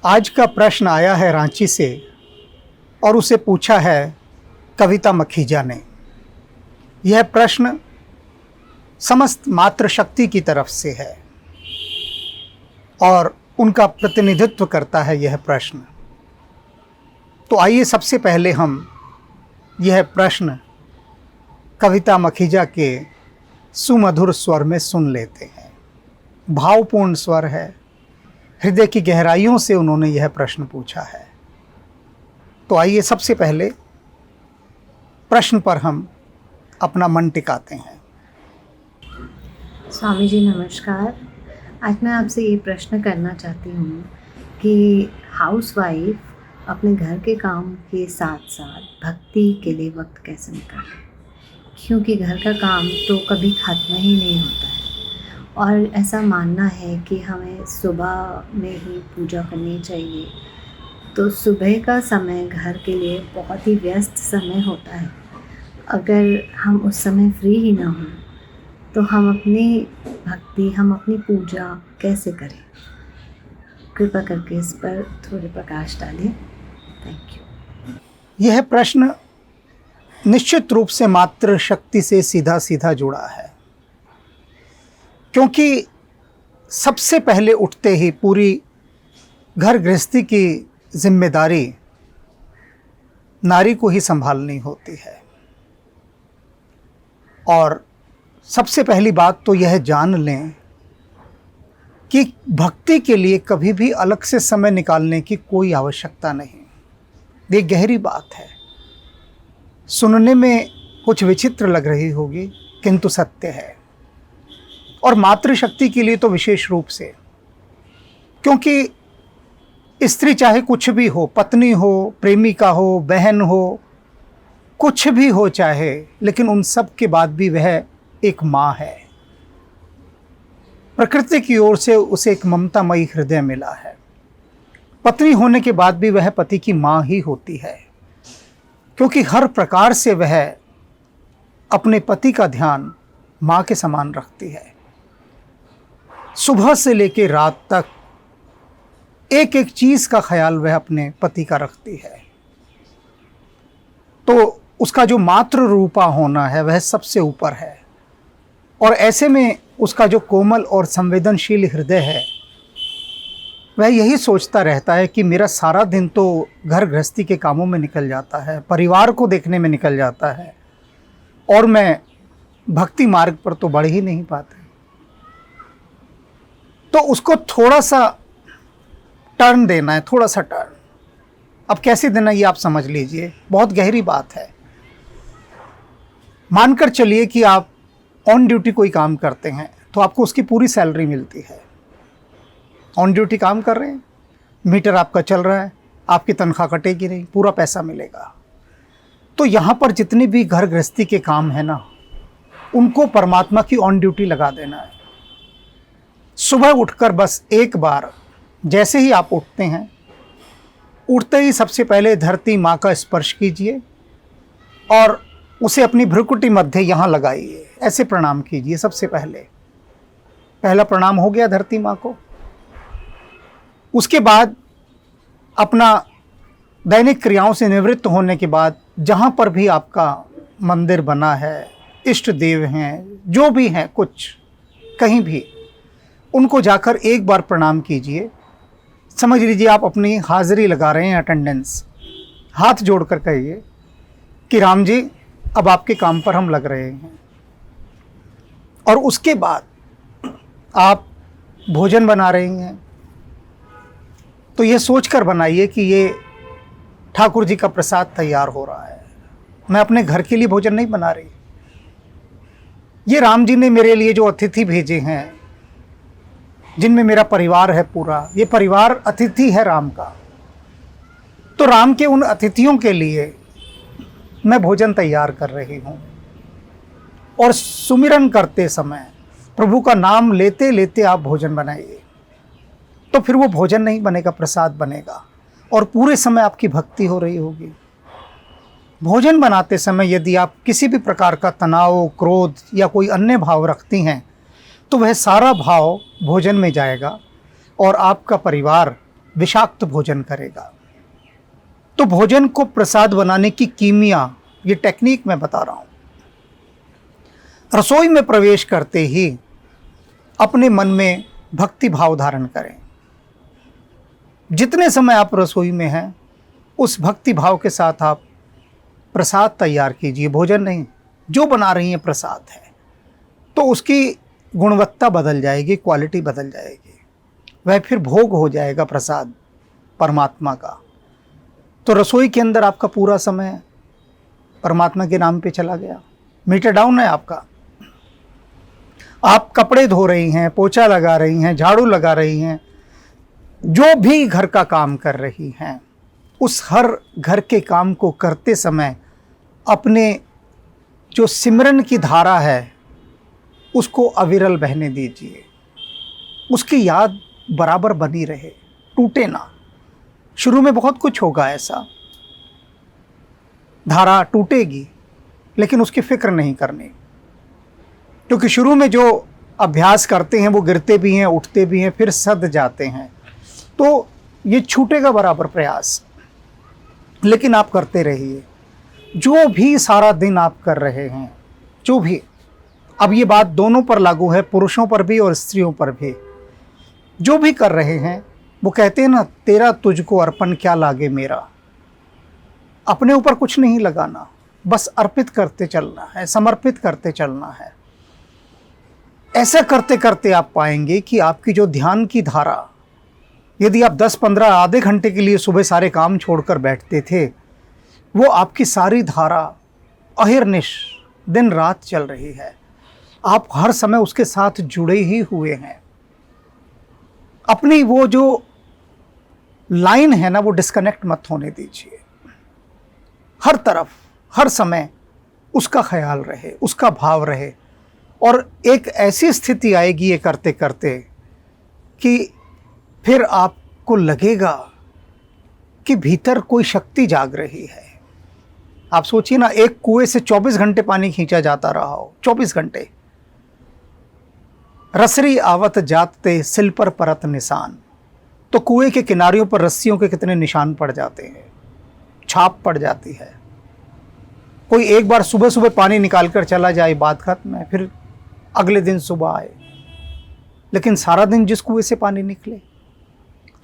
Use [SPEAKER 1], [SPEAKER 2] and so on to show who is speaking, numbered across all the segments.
[SPEAKER 1] आज का प्रश्न आया है रांची से और उसे पूछा है कविता मखीजा ने। यह प्रश्न समस्त मातृशक्ति की तरफ से है और उनका प्रतिनिधित्व करता है यह प्रश्न। तो आइए सबसे पहले हम यह प्रश्न कविता मखीजा के सुमधुर स्वर में सुन लेते हैं। भावपूर्ण स्वर है, हृदय की गहराइयों से उन्होंने यह प्रश्न पूछा है। तो आइए सबसे पहले प्रश्न पर हम अपना मन टिकाते हैं।
[SPEAKER 2] स्वामी जी नमस्कार। आज मैं आपसे ये प्रश्न करना चाहती हूँ कि हाउसवाइफ अपने घर के काम के साथ साथ भक्ति के लिए वक्त कैसे निकाले, क्योंकि घर का काम तो कभी ख़त्म ही नहीं होता है और ऐसा मानना है कि हमें सुबह में ही पूजा करनी चाहिए। तो सुबह का समय घर के लिए बहुत ही व्यस्त समय होता है। अगर हम उस समय फ्री ही ना हों तो हम अपनी भक्ति, हम अपनी पूजा कैसे करें? कृपा करके इस पर थोड़े प्रकाश डालें। Thank you.
[SPEAKER 1] यह प्रश्न निश्चित रूप से मातृशक्ति से सीधा सीधा जुड़ा है, क्योंकि सबसे पहले उठते ही पूरी घर गृहस्थी की जिम्मेदारी नारी को ही संभालनी होती है। और सबसे पहली बात तो यह जान लें कि भक्ति के लिए कभी भी अलग से समय निकालने की कोई आवश्यकता नहीं। ये गहरी बात है, सुनने में कुछ विचित्र लग रही होगी किंतु सत्य है। और मातृशक्ति के लिए तो विशेष रूप से, क्योंकि स्त्री चाहे कुछ भी हो, पत्नी हो, प्रेमिका हो, बहन हो, कुछ भी हो चाहे, लेकिन उन सब के बाद भी वह एक माँ है। प्रकृति की ओर से उसे एक ममतामयी हृदय मिला है। पत्नी होने के बाद भी वह पति की माँ ही होती है, क्योंकि हर प्रकार से वह अपने पति का ध्यान माँ के समान रखती है। सुबह से लेकर रात तक एक एक चीज़ का ख्याल वह अपने पति का रखती है। तो उसका जो मातृ रूपा होना है वह सबसे ऊपर है। और ऐसे में उसका जो कोमल और संवेदनशील हृदय है वह यही सोचता रहता है कि मेरा सारा दिन तो घर गृहस्थी के कामों में निकल जाता है, परिवार को देखने में निकल जाता है और मैं भक्ति मार्ग पर तो बढ़ ही नहीं पाता। तो उसको थोड़ा सा टर्न देना है, थोड़ा सा टर्न। अब कैसे देना ये आप समझ लीजिए, बहुत गहरी बात है। मानकर चलिए कि आप ऑन ड्यूटी कोई काम करते हैं तो आपको उसकी पूरी सैलरी मिलती है। ऑन ड्यूटी काम कर रहे हैं, मीटर आपका चल रहा है, आपकी तनख्वाह कटेगी नहीं, पूरा पैसा मिलेगा। तो यहाँ पर जितने भी घर गृहस्थी के काम है ना, उनको परमात्मा की ऑन ड्यूटी लगा देना है। सुबह उठकर बस एक बार जैसे ही आप उठते हैं, उठते ही सबसे पहले धरती माँ का स्पर्श कीजिए और उसे अपनी भ्रुकुटी मध्य यहाँ लगाइए, ऐसे प्रणाम कीजिए। सबसे पहला प्रणाम हो गया धरती माँ को। उसके बाद अपना दैनिक क्रियाओं से निवृत्त होने के बाद जहाँ पर भी आपका मंदिर बना है, इष्ट देव हैं, जो भी हैं, कुछ कहीं भी, उनको जाकर एक बार प्रणाम कीजिए। समझ लीजिए आप अपनी हाज़िरी लगा रहे हैं, अटेंडेंस। हाथ जोड़कर कहिए कि राम जी अब आपके काम पर हम लग रहे हैं। और उसके बाद आप भोजन बना रहे हैं तो ये सोचकर बनाइए कि ये ठाकुर जी का प्रसाद तैयार हो रहा है, मैं अपने घर के लिए भोजन नहीं बना रही। ये राम जी ने मेरे लिए जो अतिथि भेजे हैं, जिनमें मेरा परिवार है पूरा, ये परिवार अतिथि है राम का। तो राम के उन अतिथियों के लिए मैं भोजन तैयार कर रही हूँ। और सुमिरन करते समय प्रभु का नाम लेते लेते आप भोजन बनाइए, तो फिर वो भोजन नहीं बनेगा, प्रसाद बनेगा और पूरे समय आपकी भक्ति हो रही होगी। भोजन बनाते समय यदि आप किसी भी प्रकार का तनाव, क्रोध या कोई अन्य भाव रखती हैं तो वह सारा भाव भोजन में जाएगा और आपका परिवार विषाक्त भोजन करेगा। तो भोजन को प्रसाद बनाने की कीमिया, ये टेक्निक मैं बता रहा हूं। रसोई में प्रवेश करते ही अपने मन में भक्ति भाव धारण करें। जितने समय आप रसोई में हैं, उस भक्ति भाव के साथ आप प्रसाद तैयार कीजिए। भोजन नहीं, जो बना रही हैं प्रसाद है, तो उसकी गुणवत्ता बदल जाएगी, क्वालिटी बदल जाएगी, वह फिर भोग हो जाएगा प्रसाद परमात्मा का। तो रसोई के अंदर आपका पूरा समय परमात्मा के नाम पे चला गया, मीटर डाउन है आपका। आप कपड़े धो रही हैं, पोछा लगा रही हैं, झाड़ू लगा रही हैं, जो भी घर का काम कर रही हैं, उस हर घर के काम को करते समय अपने जो सिमरन की धारा है उसको अविरल बहने दीजिए। उसकी याद बराबर बनी रहे, टूटे ना। शुरू में बहुत कुछ होगा ऐसा, धारा टूटेगी, लेकिन उसकी फिक्र नहीं करनी, क्योंकि शुरू में जो अभ्यास करते हैं वो गिरते भी हैं, उठते भी हैं, फिर सद जाते हैं। तो ये छूटेगा बराबर प्रयास, लेकिन आप करते रहिए। जो भी सारा दिन आप कर रहे हैं, जो भी, अब ये बात दोनों पर लागू है, पुरुषों पर भी और स्त्रियों पर भी, जो भी कर रहे हैं, वो कहते हैं ना, तेरा तुझको अर्पण क्या लागे मेरा। अपने ऊपर कुछ नहीं लगाना, बस अर्पित करते चलना है, समर्पित करते चलना है। ऐसा करते करते आप पाएंगे कि आपकी जो ध्यान की धारा, यदि आप 10-15 आधे घंटे के लिए सुबह सारे काम छोड़कर बैठते थे, वो आपकी सारी धारा अहिर्निश दिन रात चल रही है। आप हर समय उसके साथ जुड़े ही हुए हैं। अपनी वो जो लाइन है ना, वो डिस्कनेक्ट मत होने दीजिए। हर तरफ, हर समय उसका ख्याल रहे, उसका भाव रहे, और एक ऐसी स्थिति आएगी ये करते करते कि फिर आपको लगेगा कि भीतर कोई शक्ति जाग रही है। आप सोचिए ना, एक कुएं से 24 घंटे पानी खींचा जाता रहा हो, 24 घंटे। रसरी आवत जाते सिल पर परत निशान। तो कुएं के किनारियों पर रस्सियों के कितने निशान पड़ जाते हैं, छाप पड़ जाती है। कोई एक बार सुबह सुबह पानी निकाल कर चला जाए, बात खत्म है, फिर अगले दिन सुबह आए, लेकिन सारा दिन जिस कुएं से पानी निकले।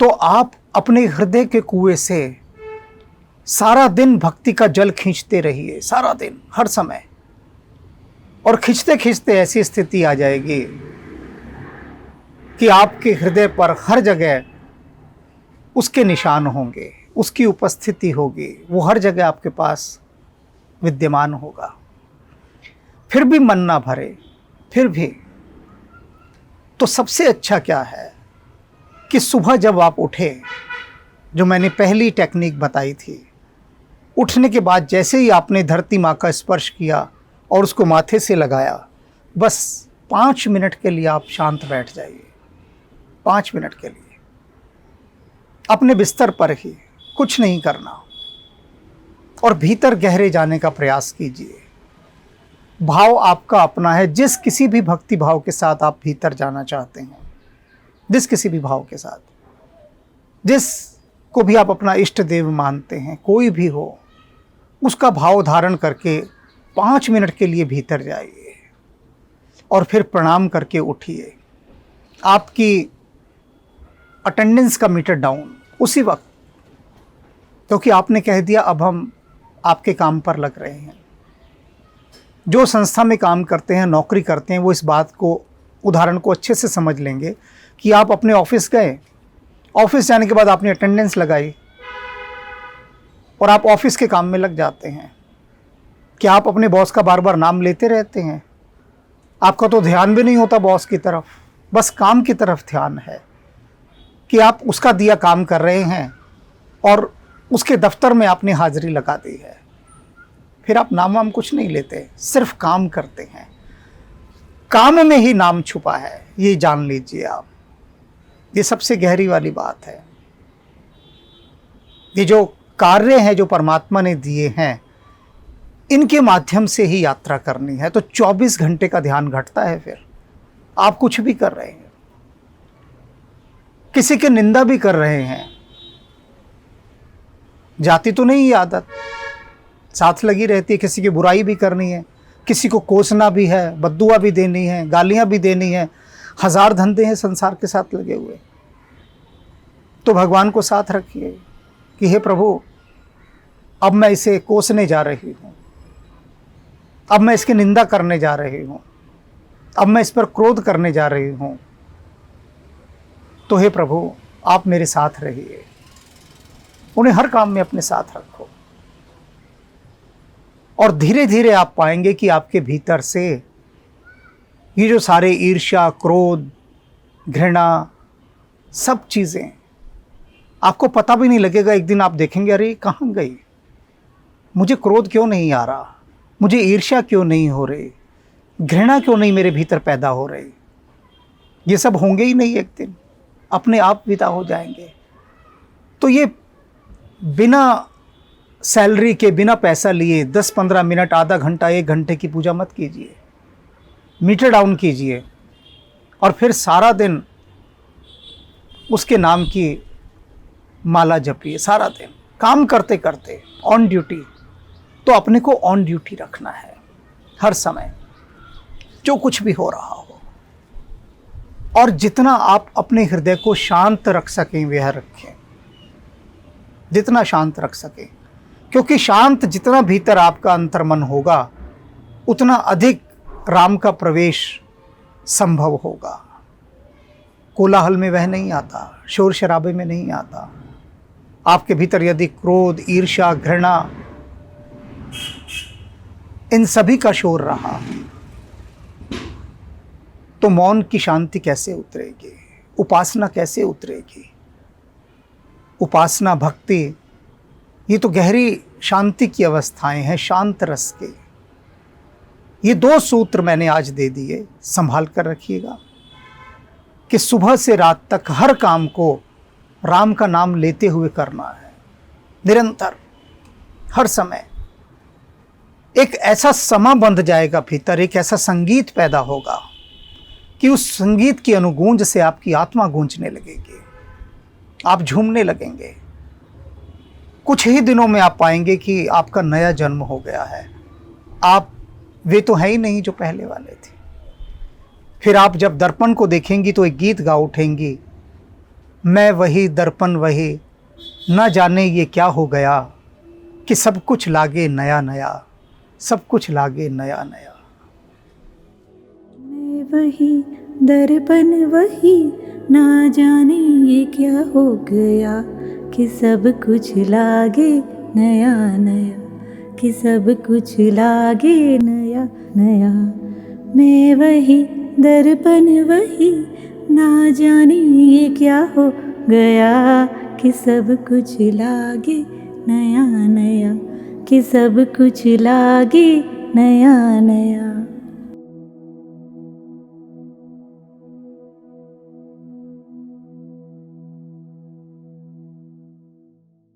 [SPEAKER 1] तो आप अपने हृदय के कुएं से सारा दिन भक्ति का जल खींचते रहिए, सारा दिन, हर समय। और खींचते खींचते ऐसी स्थिति आ जाएगी कि आपके हृदय पर हर जगह उसके निशान होंगे, उसकी उपस्थिति होगी, वो हर जगह आपके पास विद्यमान होगा। फिर भी मन ना भरे, फिर भी तो सबसे अच्छा क्या है कि सुबह जब आप उठे, जो मैंने पहली टेक्निक बताई थी, उठने के बाद जैसे ही आपने धरती माँ का स्पर्श किया और उसको माथे से लगाया, बस 5 मिनट के लिए आप शांत बैठ जाइए। 5 मिनट के लिए अपने बिस्तर पर ही, कुछ नहीं करना, और भीतर गहरे जाने का प्रयास कीजिए। भाव आपका अपना है। जिस किसी भी भक्ति भाव के साथ आप भीतर जाना चाहते हैं, जिस किसी भी भाव के साथ, जिस को भी आप अपना इष्ट देव मानते हैं, कोई भी हो, उसका भाव धारण करके 5 मिनट के लिए भीतर जाइए और फिर प्रणाम करके उठिए। आपकी अटेंडेंस का मीटर डाउन उसी वक्त, क्योंकि आपने कह दिया अब हम आपके काम पर लग रहे हैं। जो संस्था में काम करते हैं, नौकरी करते हैं, वो इस बात को, उदाहरण को अच्छे से समझ लेंगे कि आप अपने ऑफिस गए, ऑफिस जाने के बाद आपने अटेंडेंस लगाई और आप ऑफिस के काम में लग जाते हैं। क्या आप अपने बॉस का बार बार नाम लेते रहते हैं? आपका तो ध्यान भी नहीं होता बॉस की तरफ, बस काम की तरफ ध्यान है कि आप उसका दिया काम कर रहे हैं और उसके दफ्तर में आपने हाजिरी लगा दी है। फिर आप नाम वाम कुछ नहीं लेते, सिर्फ काम करते हैं। काम में ही नाम छुपा है, ये जान लीजिए आप। ये सबसे गहरी वाली बात है। ये जो कार्य हैं जो परमात्मा ने दिए हैं, इनके माध्यम से ही यात्रा करनी है। तो 24 घंटे का ध्यान घटता है। फिर आप कुछ भी कर रहे हैं, किसी की निंदा भी कर रहे हैं, जाती तो नहीं ये आदत, साथ लगी रहती है। किसी की बुराई भी करनी है, किसी को कोसना भी है, बद्दुआ भी देनी है, गालियां भी देनी है, हजार धंधे हैं संसार के साथ लगे हुए। तो भगवान को साथ रखिए कि हे प्रभु, अब मैं इसे कोसने जा रही हूँ, अब मैं इसकी निंदा करने जा रही हूँ, अब मैं इस पर क्रोध करने जा रही हूँ। तो हे प्रभु, आप मेरे साथ रहिए, उन्हें हर काम में अपने साथ रखो। और धीरे धीरे आप पाएंगे कि आपके भीतर से ये जो सारे ईर्ष्या, क्रोध, घृणा, सब चीज़ें, आपको पता भी नहीं लगेगा। एक दिन आप देखेंगे, अरे कहाँ गई, मुझे क्रोध क्यों नहीं आ रहा, मुझे ईर्ष्या क्यों नहीं हो रही, घृणा क्यों नहीं मेरे भीतर पैदा हो रही। ये सब होंगे ही नहीं, एक दिन अपने आप विदा हो जाएंगे। तो ये बिना सैलरी के, बिना पैसा लिए 10-15 मिनट, आधा घंटा, 1 घंटे की पूजा मत कीजिए, मीटर डाउन कीजिए और फिर सारा दिन उसके नाम की माला जपिए। सारा दिन काम करते करते ऑन ड्यूटी। तो अपने को ऑन ड्यूटी रखना है हर समय, जो कुछ भी हो रहा हो। और जितना आप अपने हृदय को शांत रख सकें वह रखें, जितना शांत रख सकें, क्योंकि शांत जितना भीतर आपका अंतर्मन होगा उतना अधिक राम का प्रवेश संभव होगा। कोलाहल में वह नहीं आता, शोर शराबे में नहीं आता। आपके भीतर यदि क्रोध, ईर्ष्या, घृणा, इन सभी का शोर रहा तो मौन की शांति कैसे उतरेगी, उपासना कैसे उतरेगी। उपासना, भक्ति, ये तो गहरी शांति की अवस्थाएं हैं, शांत रस के। ये 2 सूत्र मैंने आज दे दिए, संभाल कर रखिएगा कि सुबह से रात तक हर काम को राम का नाम लेते हुए करना है, निरंतर, हर समय। एक ऐसा समा बंध जाएगा भीतर, एक ऐसा संगीत पैदा होगा कि उस संगीत की अनुगूंज से आपकी आत्मा गूंजने लगेगी, आप झूमने लगेंगे। कुछ ही दिनों में आप पाएंगे कि आपका नया जन्म हो गया है। आप वे तो है ही नहीं जो पहले वाले थे। फिर आप जब दर्पण को देखेंगी तो एक गीत गा उठेंगी, मैं वही दर्पण वही, न जाने ये क्या हो गया, कि सब कुछ लागे नया नया, सब कुछ लागे नया नया।
[SPEAKER 3] मैं वही दर्पण वही, ना जाने ये क्या हो गया, कि सब कुछ लागे नया नया, कि सब कुछ लागे नया नया। मैं वही दर्पण वही, ना जाने ये क्या हो गया, कि सब कुछ लागे नया नया, कि सब कुछ लागे नया नया।